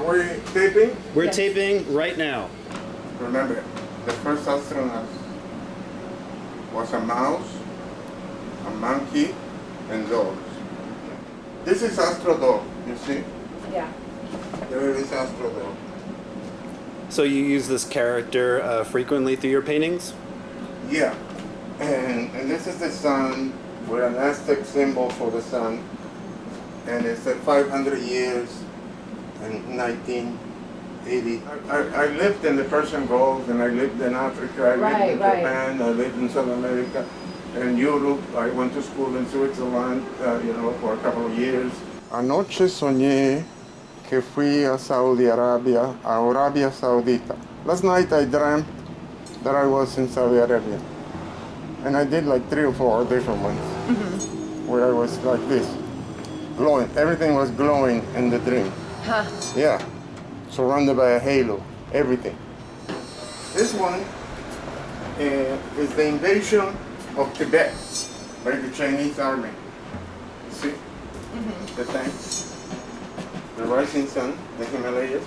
Are we taping? We're taping right now. Remember, the first astronaut was a mouse, a monkey, and dogs. This is Astro Dog, you see? Yeah. There is Astro Dog. So you use this character frequently through your paintings? Yeah. And this is the sun with an Aztec symbol for the sun. And it's 500 years in 1980. I lived in the Persian Gulf, and I lived in Africa, I lived in Japan, I lived in South America, and Europe. I went to school in Switzerland, for a couple of years. Anoche soñé que fui a Saudi Arabia, a Arabia Saudita. Last night I dreamt that I was in Saudi Arabia. And I did like 3 or 4 different ones, where I was like this, glowing. Everything was glowing in the dream. Huh. Yeah, surrounded by a halo, everything. This one is the invasion of Tibet by the Chinese army. You see? The tanks, the rising sun, the Himalayas,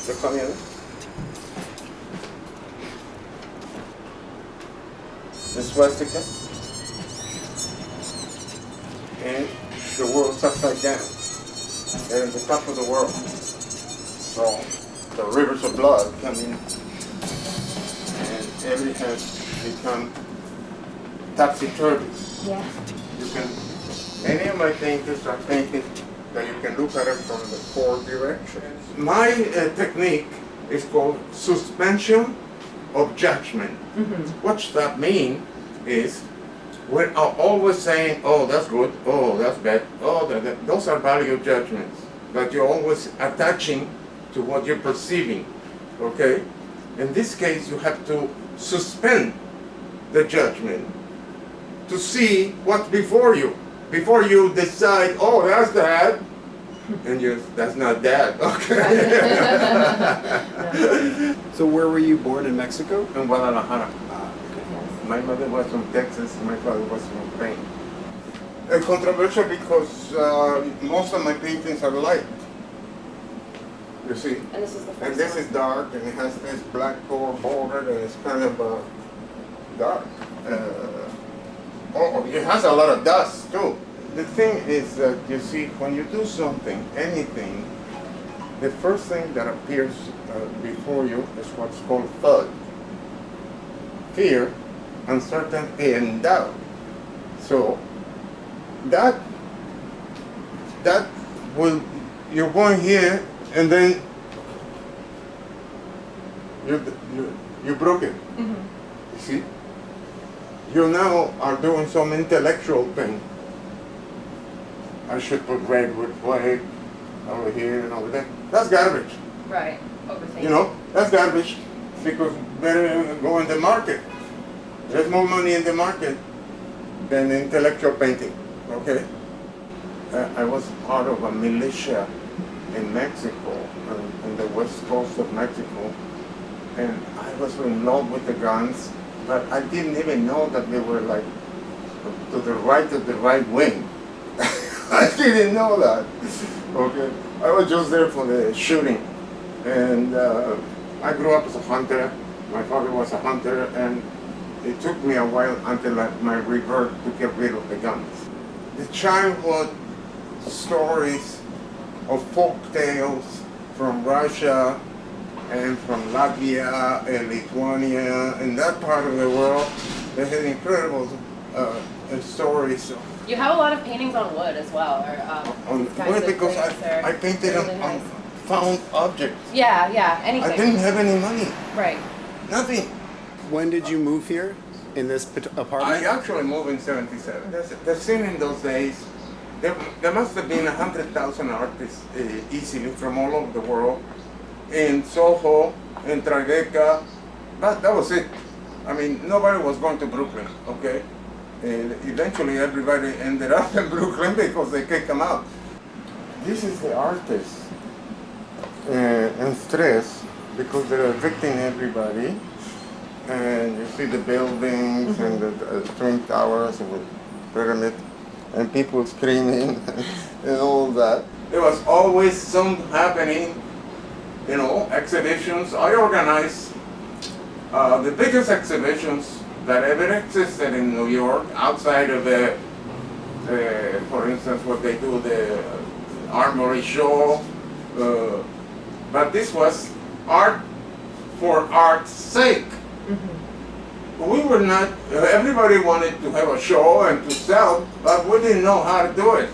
the communists, the swastika, and the world's upside down. They're at the top of the world. So the rivers of blood come in, and everything has become topsy-turvy. Yeah. You can, any of my paintings are painted that you can look at it from the 4 directions. My technique is called suspension of judgment. What that means is we're always saying, oh, that's good, oh, that's bad, oh, those are value judgments that you're always attaching to what you're perceiving, okay? In this case, you have to suspend the judgment to see what's before you decide, oh, that's that, and that's not that, okay? So where were you born in Mexico? In Guadalajara. My mother was from Texas, my father was from Spain. Controversial because most of my paintings are light. You see? And this is the first And this one. is dark, and it has this black core border, and it's kind of dark. It has a lot of dust too. The thing is that, you see, when you do something, anything, the first thing that appears before you is what's called FUD. Fear, uncertainty, and doubt. So that will, you're going here, and then you broke it. You see? You now are doing some intellectual thing. I should put red with white over here and over there. That's garbage. Right. Overthinking. You know, that's garbage because better go in the market. There's more money in the market than intellectual painting, okay? I was part of a militia in Mexico, in the west coast of Mexico, and I was in love with the guns, but I didn't even know that they were like to the right of the right wing. I didn't know that, okay? I was just there for the shooting, and I grew up as a hunter. My father was a hunter, and it took me a while until my revert to get rid of the guns. The childhood stories of folk tales from Russia and from Latvia and Lithuania and that part of the world, they had incredible stories. You have a lot of paintings on wood as well, or On wood because I painted on found objects. Yeah, anything. I didn't have any money, Right. nothing. When did you move here? In this apartment? I actually moved in '77. The scene in those days, there must have been 100,000 artists easily from all over the world. In Soho, in Tribeca, but that was it. I mean, nobody was going to Brooklyn, okay? And eventually everybody ended up in Brooklyn because they kicked them out. This is the artist in stress because they're evicting everybody. And you see the buildings and the Twin Towers and the pyramid and people screaming and all that. There was always some happening, you know, exhibitions. I organized the biggest exhibitions that ever existed in New York, outside of for instance, what they do, the Armory Show. But this was art for art's sake. We were not, everybody wanted to have a show and to sell, but we didn't know how to do it.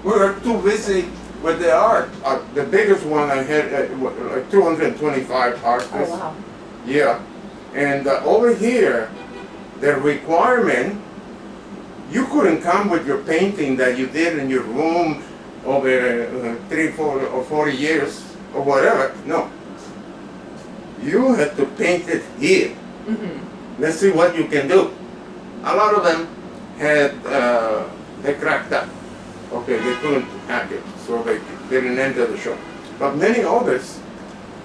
We were too busy with the art. The biggest one I had, like 225 artists. Oh, wow. Yeah. And over here, the requirement, you couldn't come with your painting that you did in your room over 3, 4, or 40 years or whatever. No. You had to paint it here. Let's see what you can do. A lot of them had, they cracked up. Okay, they couldn't hack it, so they didn't enter the show. But many others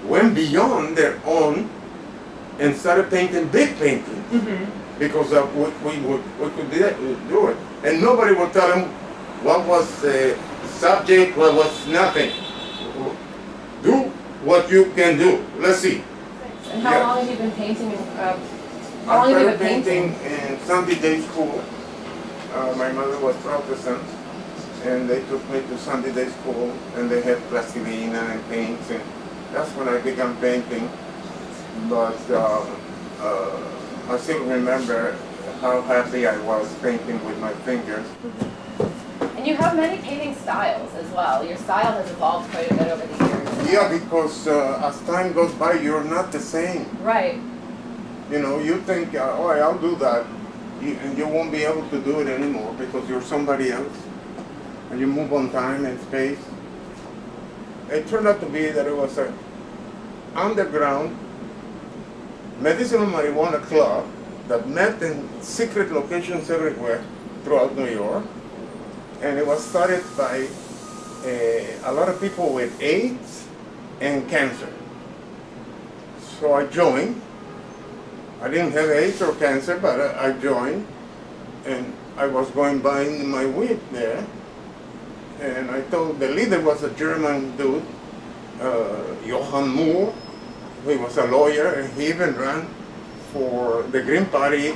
went beyond their own and started painting big paintings because of what we could do it. And nobody would tell them what was the subject, what was nothing. Do what you can do. Let's see. And how long have you been painting? How long I have you started been painting? painting in Sunday day school. My mother was Protestant, and they took me to Sunday day school, and they had plastilina and paints, and that's when I began painting. But I still remember how happy I was painting with my fingers. And you have many painting styles as well. Your style has evolved quite a bit over the years. Yeah, because as time goes by, you're not the same. Right. You know, you think, oh, I'll do that, and you won't be able to do it anymore because you're somebody else, and you move on time and space. It turned out to be that it was an underground medicinal marijuana club that met in secret locations everywhere throughout New York, and it was started by a lot of people with AIDS and cancer. So I joined. I didn't have AIDS or cancer, but I joined, and I was going buying my weed there, and I told the leader was a German dude, Johann Moore. He was a lawyer, and he even ran for the Green Party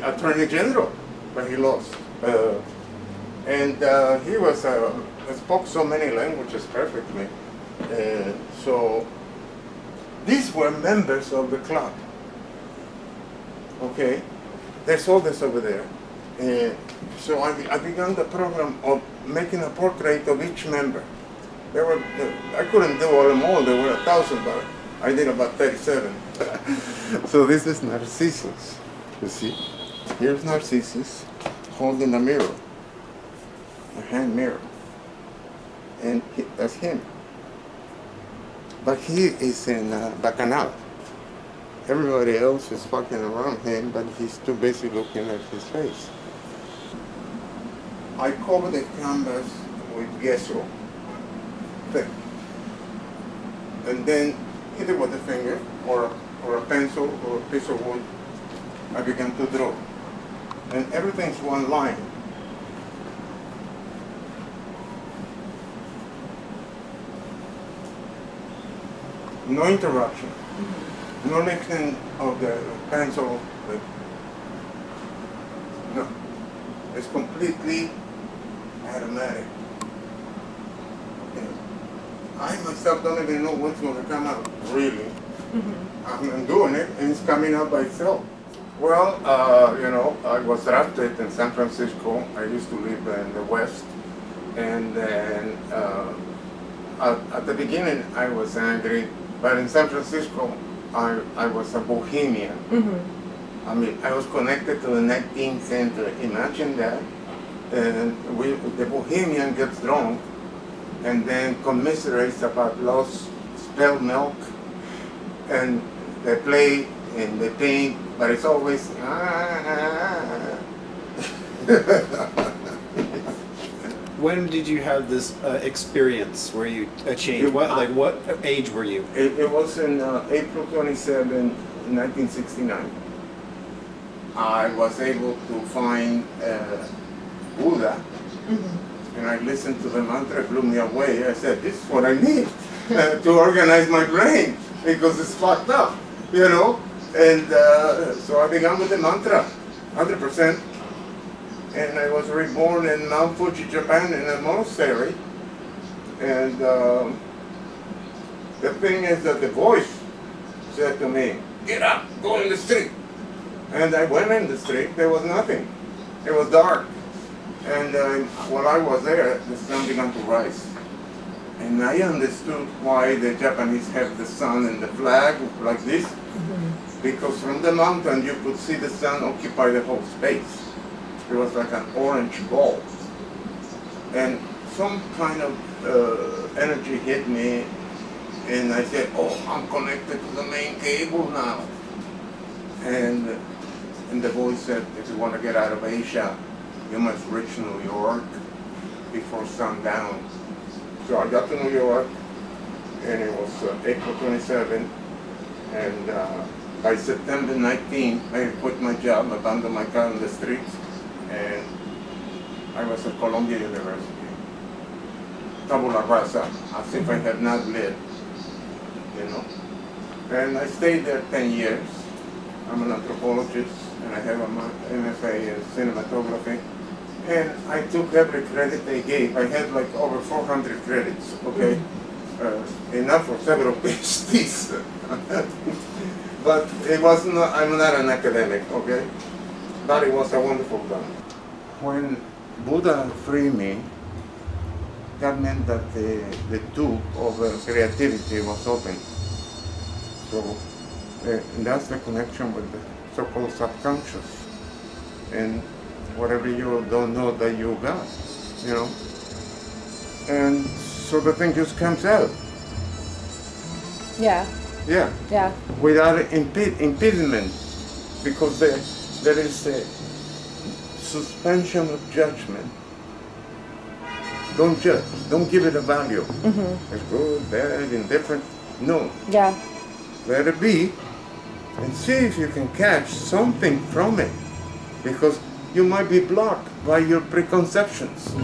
Attorney General, but he lost. And he was spoke so many languages perfectly. So these were members of the club. Okay, there's all this over there. So I began the program of making a portrait of each member. There were, I couldn't do them all, there were 1,000, but I did about 37. So this is Narcissus, you see. Here's Narcissus holding a mirror, a hand mirror. And that's him. But he is in Bacchanal. Everybody else is fucking around him, but he's too busy looking at his face. I cover the canvas with gesso, thick. And then, either with a finger or a pencil or a piece of wood, I began to draw. And everything's one line. No interruption. No lifting of the pencil. No. It's completely automatic. Okay. I myself don't even know what's going to come out, really. I'm doing it, and it's coming out by itself. Well, you know, I was drafted in San Francisco. I used to live in the West. And then at the beginning, I was angry. But in San Francisco, I was a bohemian. I mean, I was connected to the 19th century. Imagine that. And the bohemian gets drunk and then commiserates about lost spilled milk. And they play and they paint, but it's always When did you have this experience where you changed? What age were you? It was in April 27, 1969. I was able to find Buddha and I listened to the mantra, it blew me away. I said, this is what I need to organize my brain, because it's fucked up, you know? And so I began with the mantra, 100%. And I was reborn in Mount Fuji, Japan, in a monastery. And the thing is that the voice said to me, get up, go in the street. And I went in the street, there was nothing. It was dark. And while I was there, the sun began to rise. And I understood why the Japanese have the sun and the flag like this. Because from the mountain you could see the sun occupy the whole space. It was like an orange ball. And some kind of energy hit me, and I said, oh, I'm connected to the main cable now. And the voice said, if you want to get out of Asia, you must reach New York before sundown. So I got to New York, and it was April 27, and by September 19, I quit my job, abandoned my car in the streets, and I was at Columbia University. Tabula rasa, as if I had not lived, you know. And I stayed there 10 years. I'm an anthropologist, and I have an MFA in cinematography. And I took every credit they gave. I had like over 400 credits, okay? Enough for several PhDs. But it was not, I'm not an academic, okay? But it was a wonderful time. When Buddha freed me, that meant that the tube of creativity was open. So that's the connection with the so-called subconscious. And whatever you don't know that you got, you know. And so the thing just comes out. Yeah. Yeah. Yeah. Without impediment, because there is a suspension of judgment. Don't judge. Don't give it a value. It's good, bad, indifferent. No. Yeah. Let it be, and see if you can catch something from it, because you might be blocked by your preconceptions.